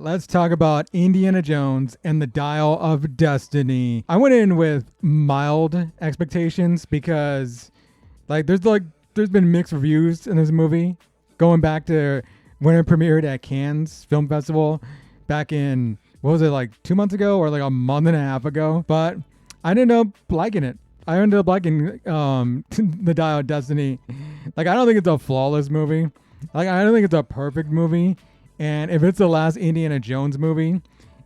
Let's talk about Indiana Jones and the Dial of Destiny. I went in with mild expectations because there's been mixed reviews in this movie going back to when it premiered at Cannes Film Festival back in, what was it, like 2 months ago or like a month and a half ago. But I ended up liking it. I ended up liking the Dial of Destiny. Like, I don't think it's a flawless movie. Like, I don't think it's a perfect movie. And if it's the last Indiana Jones movie,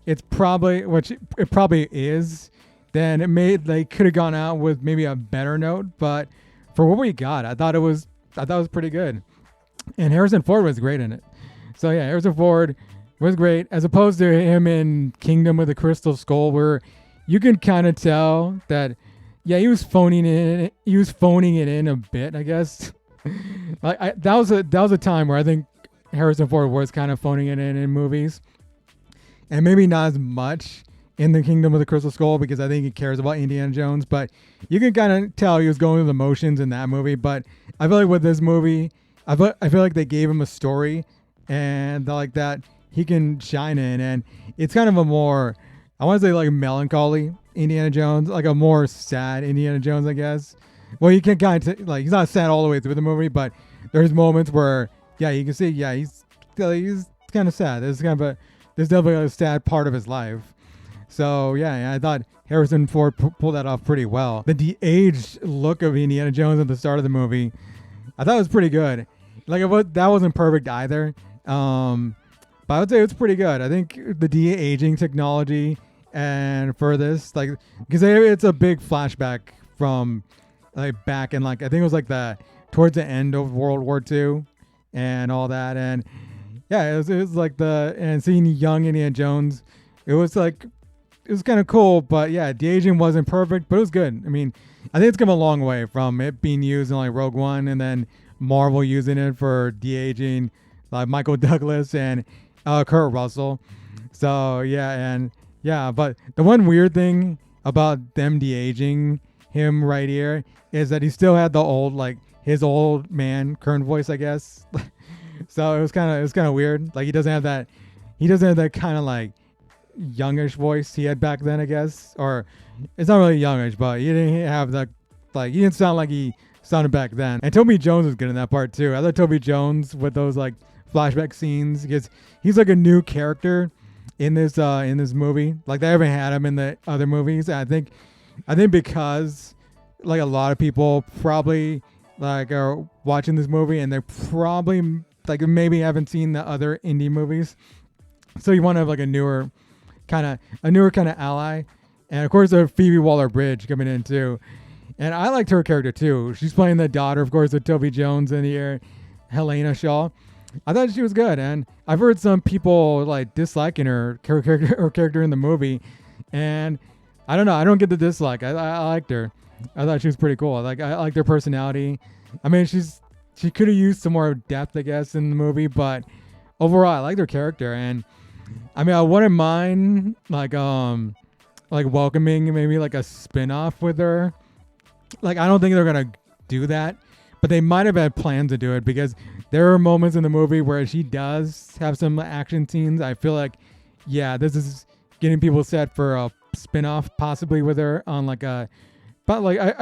it's probably, which it probably is, then they could have gone out with maybe a better note. But for what we got, I thought it was pretty good. And Harrison Ford was great in it. So yeah, Harrison Ford was great, as opposed to him in Kingdom of the Crystal Skull, where you can kind of tell that, yeah, he was phoning it in. He was phoning it in a bit, I guess. That was a time where I think Harrison Ford was kind of phoning it in movies, and maybe not as much in the Kingdom of the Crystal Skull, because I think he cares about Indiana Jones. But you can kind of tell he was going through the motions in that movie. But I feel like with this movie, I feel like they gave him a story, and like that he can shine in, and it's kind of a more, I want to say, like melancholy Indiana Jones, like a more sad Indiana Jones, I guess. Well, you can kind of like, he's not sad all the way through the movie, but there's moments where, yeah, you can see, yeah, he's kind of sad. There's definitely a sad part of his life. So yeah, I thought Harrison Ford pulled that off pretty well. The de-aged look of Indiana Jones at the start of the movie, I thought it was pretty good. Like, that wasn't perfect either. But I would say it's pretty good. I think the de-aging technology, and for this, like, because it's a big flashback from like back in, like, I think it was like towards the end of World War II and all that. And yeah, it was like and seeing young Indiana Jones, it was kind of cool. But yeah, de-aging wasn't perfect, but it was good. I mean, I think it's come a long way from it being used in like Rogue One, and then Marvel using it for de-aging like Michael Douglas and Kurt Russell. So yeah, but the one weird thing about them de-aging him right here is that he still had the old, like, his old man current voice, I guess. So it was kind of weird. Like, he doesn't have that kind of like youngish voice he had back then, I guess. Or it's not really youngish, but he didn't have that, like, he didn't sound like he sounded back then. And Toby Jones was good in that part too. I thought Toby Jones with those like flashback scenes, because he's like a new character in this movie. Like, they haven't had him in the other movies. And I think because like a lot of people probably like are watching this movie, and they probably like maybe haven't seen the other indie movies. So you want to have like a newer kind of ally. And of course there's Phoebe Waller-Bridge coming in too. And I liked her character too. She's playing the daughter, of course, of Toby Jones in here, Helena Shaw. I thought she was good, and I've heard some people like disliking her character in the movie, and I don't know. I don't get the dislike. I liked her. I thought she was pretty cool. I liked her personality. I mean, she could have used some more depth, I guess, in the movie, but overall, I liked her character, and I mean, I wouldn't mind like welcoming maybe like a spin-off with her. Like, I don't think they're gonna do that, but they might have had plans to do it, because there are moments in the movie where she does have some action scenes. I feel like, yeah, this is getting people set for a spin-off possibly with her on like I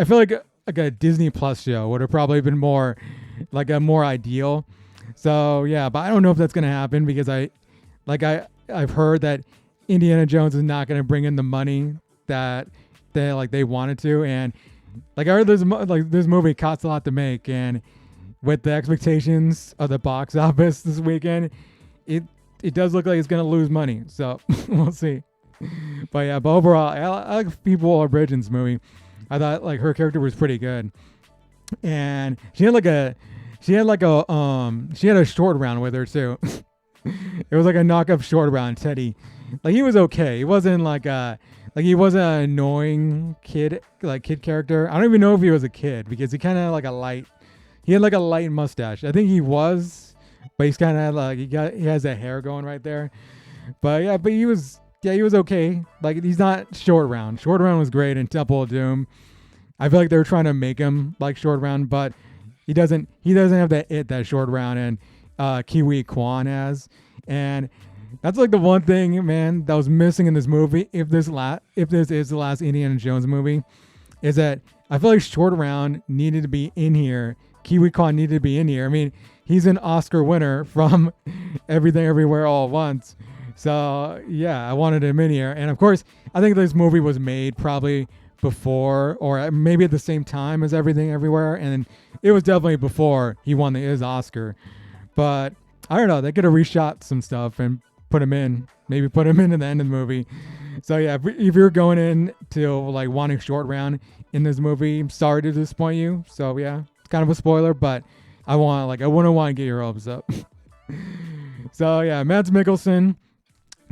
feel like a Disney Plus show would have probably been more like a more ideal. So yeah, but I don't know if that's gonna happen, because I've heard that Indiana Jones is not gonna bring in the money that they wanted to, and like, I heard this movie costs a lot to make, and with the expectations of the box office this weekend, it does look like it's gonna lose money. So we'll see. But yeah, but overall, I like Phoebe Waller-Bridge in this movie. I thought like her character was pretty good, and she had a short round with her too. It was like a knockoff short round Teddy. Like, he was okay. He wasn't he wasn't an annoying kid character. I don't even know if he was a kid, because he kind of had like a light mustache. I think he was, but he's kind of like, he has that hair going right there. But yeah, he was okay. Like, he's not short round. Short round was great in Temple of Doom. I feel like they were trying to make him like short round, but he doesn't have that short round and Kiwi Kwan has. And That's like the one thing, man, that was missing in this movie. If this is the last Indiana Jones movie, is that I feel like Short Round needed to be in here. Kiwi Kwan needed to be in here. I mean, he's an Oscar winner from Everything Everywhere All at Once. So yeah, I wanted him in here. And of course, I think this movie was made probably before or maybe at the same time as Everything Everywhere, and it was definitely before he won his Oscar. But I don't know, they could have reshot some stuff and put him in. Maybe put him in at the end of the movie. So yeah, if you're going in to like wanting Short Round in this movie, I'm sorry to disappoint you. So yeah, it's kind of a spoiler, but I wouldn't want to get your hopes up. So yeah, Mads Mikkelsen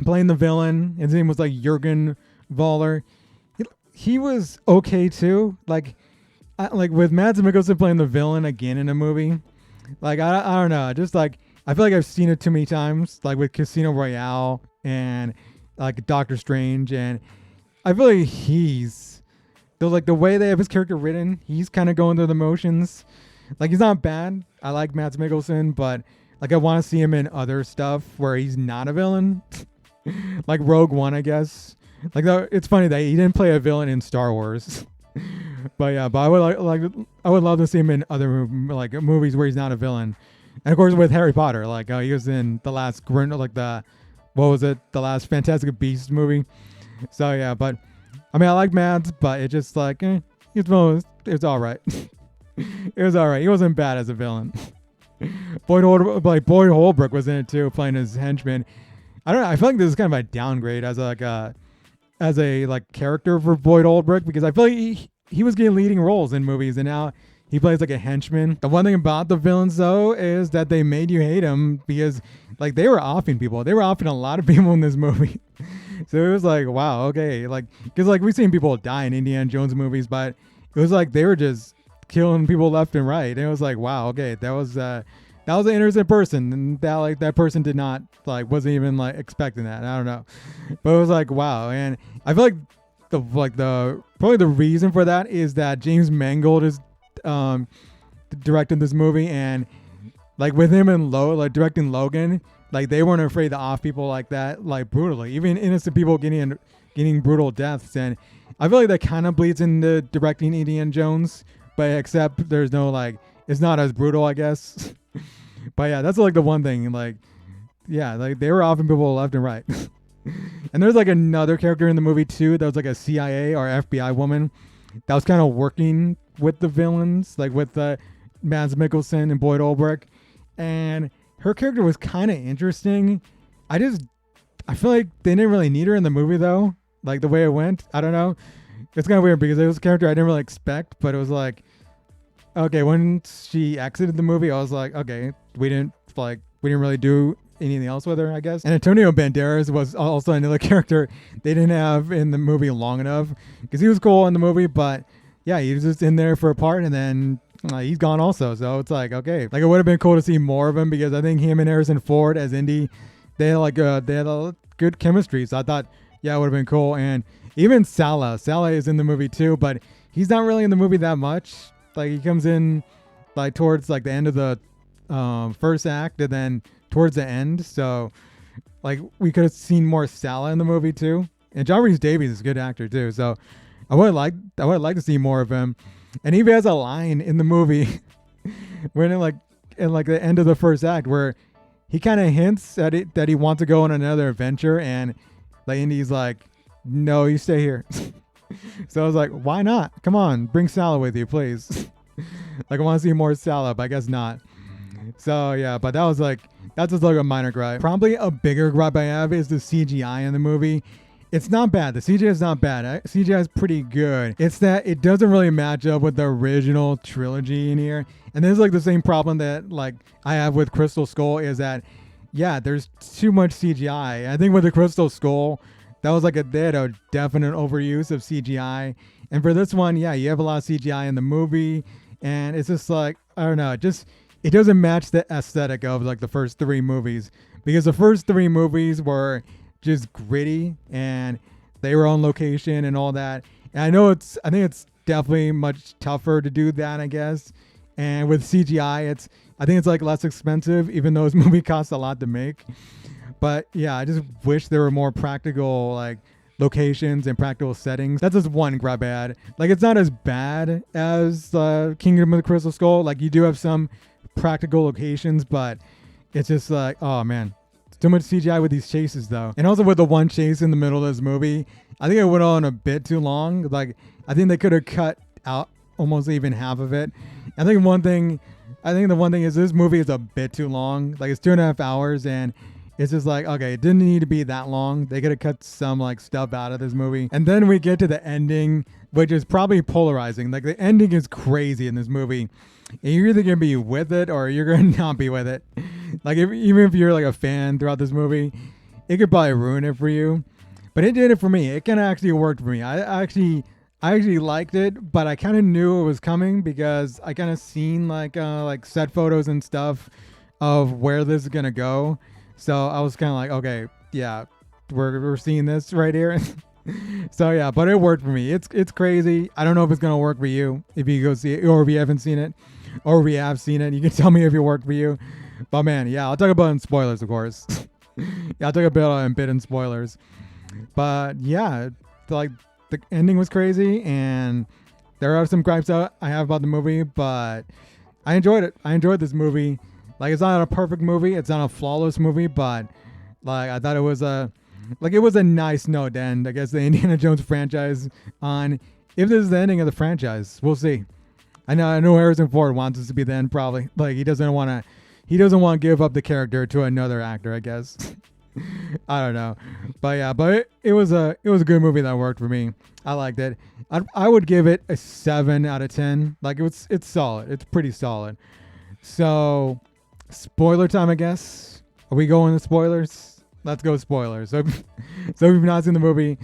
playing the villain. His name was like Jurgen Voller. He was okay too. Like with Mads Mikkelsen playing the villain again in a movie. Like I don't know, just like I feel like I've seen it too many times. Like with Casino Royale and like Doctor Strange, and I feel like the way they have his character written, he's kind of going through the motions. Like he's not bad. I like Mads Mikkelsen, but like I want to see him in other stuff where he's not a villain, like Rogue One, I guess. Like it's funny that he didn't play a villain in Star Wars, but yeah, but I would love to see him in other like movies where he's not a villain, and of course with Harry Potter, like he was in the last the last Fantastic Beasts movie. So yeah, but I mean I like Mads, but it just like it's all right. It was all right. He wasn't bad as a villain. Boyd Holbrook was in it too, playing his henchman. I don't know. I feel like this is kind of a downgrade as a character for Boyd Holbrook, because I feel like he was getting leading roles in movies, and now he plays like a henchman. The one thing about the villains though is that they made you hate him, because like they were offing people. They were offing a lot of people in this movie. So it was like, wow, okay, like because like we've seen people die in Indiana Jones movies, but it was like they were just killing people left and right. And it was like, wow, okay, that was an innocent person, and that person did not wasn't even expecting that. I don't know, but it was like, wow. And I feel like probably the reason for that is that James Mangold is directing this movie, and like with him and directing Logan, like they weren't afraid to off people like that, like brutally, even innocent people getting brutal deaths. And I feel like that kind of bleeds into directing Indiana Jones, but except there's no it's not as brutal, I guess. But yeah, that's like the one thing, they were offing people left and right. And there's like another character in the movie too that was like a CIA or FBI woman that was kind of working with the villains, like with Mads Mikkelsen and Boyd Holbrook, and her character was kind of interesting. I feel like they didn't really need her in the movie though, like the way it went. I don't know. It's kind of weird because it was a character I didn't really expect, but it was like, okay, when she exited the movie, I was like, okay, we didn't really do anything else with her, I guess. And Antonio Banderas was also another character they didn't have in the movie long enough, because he was cool in the movie, but yeah, he was just in there for a part, and then he's gone also. So it's like, okay, like it would have been cool to see more of him, because I think him and Harrison Ford as Indy, they had a good chemistry. So I thought, yeah, it would have been cool. And even Salah is in the movie too, but he's not really in the movie that much. Like he comes in towards the end of the first act, and then towards the end. So like we could have seen more Salah in the movie too. And John Rhys Davies is a good actor too. So I would like to see more of him. And he even has a line in the movie when in the end of the first act where he kind of hints at it that he wants to go on another adventure, and Indy's like, no, you stay here. So I was like, why not? Come on, bring Salah with you, please. I want to see more Salah, but I guess not. So yeah, but that's just like a minor gripe. Probably a bigger gripe I have is the CGI in the movie. It's not bad. The CGI is not bad. CGI is pretty good. It's that it doesn't really match up with the original trilogy in here. And this is the same problem that I have with Crystal Skull, is that yeah, there's too much CGI. I think with the Crystal Skull, that was they had a definite overuse of CGI. And for this one, yeah, you have a lot of CGI in the movie, and it's just I don't know, it doesn't match the aesthetic of the first three movies, because the first three movies were just gritty and they were on location and all that. And I think it's definitely much tougher to do that, I guess. And with CGI, I think it's less expensive, even though this movie costs a lot to make. But yeah, I just wish there were more practical like locations and practical settings. That's just one grab I had. Like it's not as bad as Kingdom of the Crystal Skull. Like you do have some practical locations, but it's just like, oh man, too much CGI with these chases though. And also with the one chase in the middle of this movie, I think it went on a bit too long. Like I think they could have cut out almost even half of it. I think the one thing is this movie is a bit too long. Like it's 2.5 hours and it's just like, okay, it didn't need to be that long. They could have cut some like stuff out of this movie. And then we get to the ending, which is probably polarizing. Like the ending is crazy in this movie. And you're either gonna be with it or you're gonna not be with it. Like even if you're like a fan throughout this movie, it could probably ruin it for you. But it did it for me. It kind of actually worked for me. I actually liked it, but I kind of knew it was coming because I kind of seen like set photos and stuff of where this is gonna go. So I was kind of like, okay, yeah, we're seeing this right here. So yeah, but it worked for me. It's crazy. I don't know if it's gonna work for you if you go see it, or if you haven't seen it, or if you have seen it. You can tell me if it worked for you. But man, yeah, I'll talk about it in spoilers, of course. Yeah, I'll talk about it in bit in spoilers. But yeah, like the ending was crazy, and there are some gripes I have about the movie, but I enjoyed it. I enjoyed this movie. Like it's not a perfect movie, it's not a flawless movie, but like I thought it was a nice note to end, I guess, the Indiana Jones franchise on. If this is the ending of the franchise, we'll see. I know Harrison Ford wants this to be the end, probably. Like he doesn't want to give up the character to another actor, I guess. I don't know, but yeah, but it was a good movie that worked for me. I liked it. I would give it a 7 out of 10. Like it's solid. It's pretty solid. So spoiler time, I guess. Are we going to spoilers? Let's go spoilers. So if you've not seen the movie,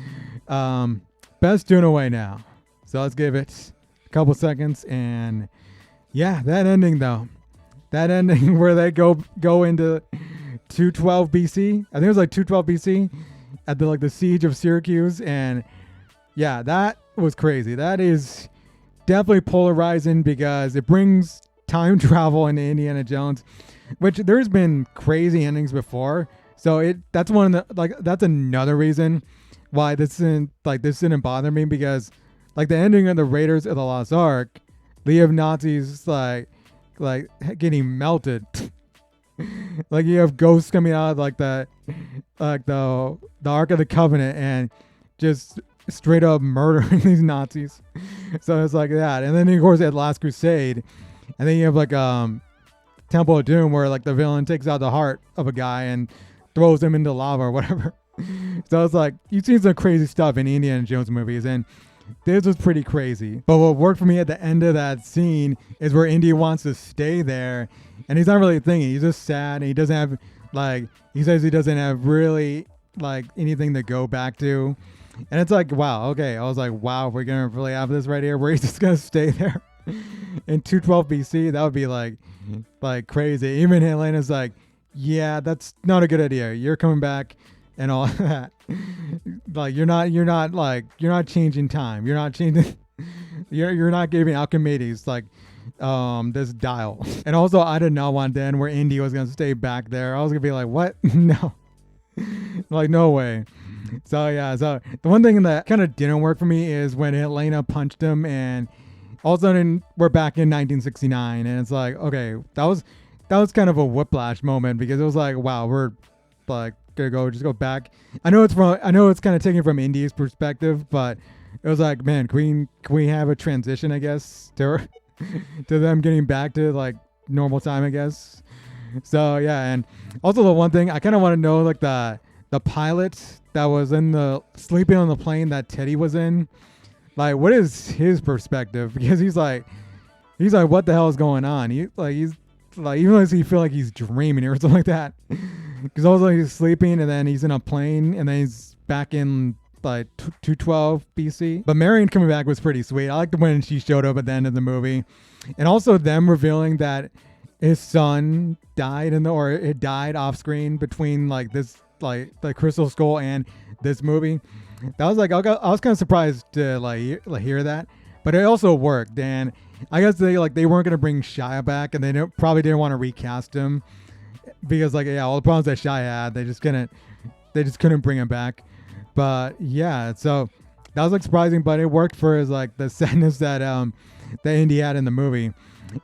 best tune away now. So let's give it a couple seconds. And yeah, that ending though, where they go into 212 BC. I think it was like 212 BC at the siege of Syracuse, and yeah, that was crazy. That is definitely polarizing because it brings time travel into Indiana Jones, which there's been crazy endings before. So that's one of the that's another reason why this didn't bother me, because like the ending of the Raiders of the Lost Ark, you have Nazis like getting melted. Like you have ghosts coming out of like the Ark of the Covenant and just straight up murdering these Nazis. So it's like that. And then of course at Last Crusade, and then you have like Temple of Doom, where like the villain takes out the heart of a guy and throws him into lava or whatever. So it's like you've seen some crazy stuff in Indiana Jones movies, and this was pretty crazy. But what worked for me at the end of that scene is where Indy wants to stay there, and he's not really thinking. He's just sad, and he doesn't have he says he doesn't have really anything to go back to. And it's like, wow, okay. I was like, wow, we're gonna really have this right here where he's just gonna stay there in 212 BC. That would be like crazy. Even Helena's like, yeah, that's not a good idea. You're coming back and all that. Like you're not changing time. You're not changing. You're not giving Archimedes this dial. And also, I did not want then where Indy was gonna stay back there. I was gonna be like, what? No, like no way. So yeah, so the one thing that kind of didn't work for me is when Helena punched him, and all of a sudden we're back in 1969, and it's like, okay, that was kind of a whiplash moment, because it was like, wow, we're like gonna go back. I know it's kind of taken from Indy's perspective, but it was like, man, can we have a transition, I guess, to them getting back to like normal time, I guess. So yeah, and also the one thing I kind of want to know, like the pilot that was sleeping on the plane that Teddy was in, like what is his perspective? Because he's like, what the hell is going on? He's like, even though he feel like he's dreaming or something like that, because also he's sleeping and then he's in a plane and then he's back in like 212 BC. But Marion coming back was pretty sweet. I liked when she showed up at the end of the movie, and also them revealing that his son died it died off screen between like this the Crystal Skull and this movie. That was like, I was kind of surprised to hear that, but it also worked. And I guess they weren't gonna bring Shia back, and they probably didn't want to recast him. because like yeah, all the problems that Shy had, they just couldn't bring him back. But yeah, so that was like surprising, but it worked for his like the sadness that Indy had in the movie.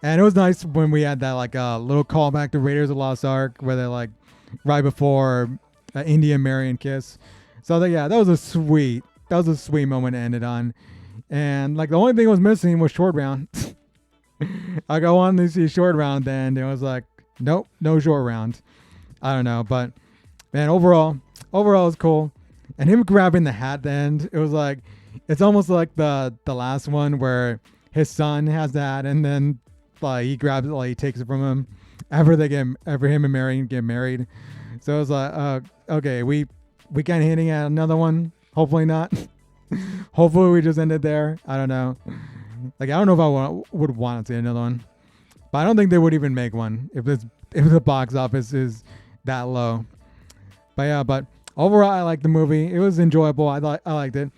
And it was nice when we had that like little callback to Raiders of the Lost Ark where they're like right before Indy and Marion kiss. So yeah, that was a sweet moment to end it on. And like the only thing was missing was Short Round. I wanted to see Short Round, then it was like nope, no Short Round. I don't know, but man, overall it was cool. And him grabbing the hat at the end, it was like it's almost like the last one where his son has that, and then like he grabs it, like he takes it from him after him and Marion get married. So it was like, okay, we kind of hinting at another one. Hopefully not. Hopefully we just ended there. I don't know. Like I don't know if I would want to see another one, but I don't think they would even make one if the box office is that low. But yeah, but overall I liked the movie. It was enjoyable. I liked it.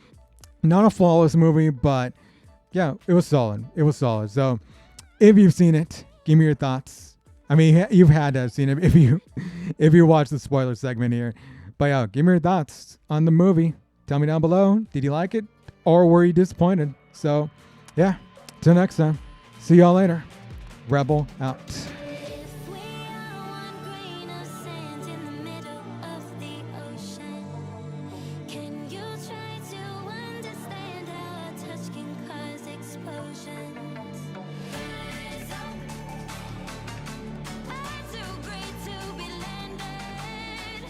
Not a flawless movie, but yeah, it was solid. So if you've seen it, give me your thoughts. I mean, you've had to have seen it if you watch the spoiler segment here. But yeah, give me your thoughts on the movie. Tell me down below. Did you like it or were you disappointed? So yeah, till next time. See y'all later. Rebel out.